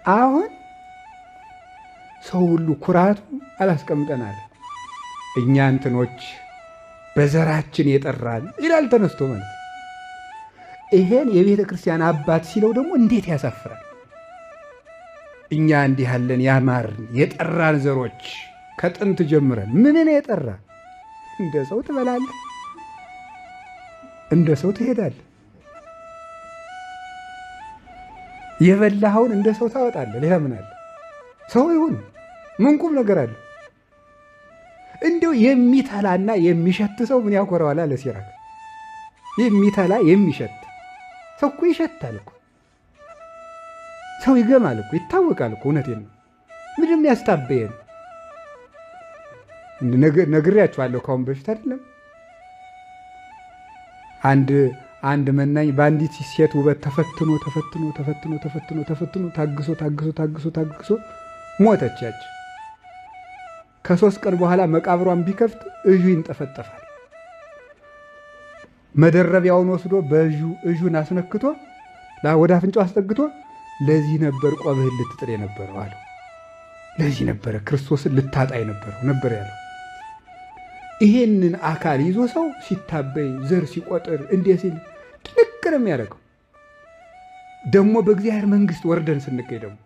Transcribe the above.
አሁን ሰው ሁሉ ኩራቱ አላስቀምጠናል። እኛ እንትኖች በዘራችን የጠራን ይላል ተነስቶ ማለት። ይሄን የቤተ ክርስቲያን አባት ሲለው ደግሞ እንዴት ያሳፍራል። እኛ እንዲህ ያለን ያማርን የጠራን ዘሮች ከጥንት ጀምረን ምንን የጠራ እንደ ሰው ትበላለህ፣ እንደ ሰው ትሄዳለህ፣ የበላኸውን እንደ ሰው ታወጣለህ። ሌላ ምን አለ? ሰው ይሁን ምን ቁም ነገር አለ? እንዲሁ የሚተላና የሚሸት ሰው ምን ያኮረዋል አለ ሲራክ። የሚተላ የሚሸት ሰው እኮ ይሸታል እኮ፣ ሰው ይገማል እኮ፣ ይታወቃል እኮ። እውነቴን ነው። ምንም ያስታበየን ነግሬያችኋለሁ ካሁን በፊት አይደለም። አንድ መናኝ በአንዲት ሴት ውበት ተፈትኖ ታግሶ ሞተች። ያች ከ3 ቀን በኋላ መቃብሯን ቢከፍት እጁ ይንጠፈጠፋል። መደረቢያውን ወስዶ እጁን አስነክቶ ወደ አፍንጫው አስጠግቶ ለዚህ ነበር ቆብህን ልትጥል የነበረው አለው። ለዚህ ነበረ ክርስቶስን ልታጣ የነበረው ነበር ያለው። ይሄንን አካል ይዞ ሰው ሲታበይ ዘር ሲቆጥር እንዴት ሲል ጥንቅር የሚያደርገው ደግሞ በእግዚአብሔር መንግስት ወርደን ስንገኝ ደግሞ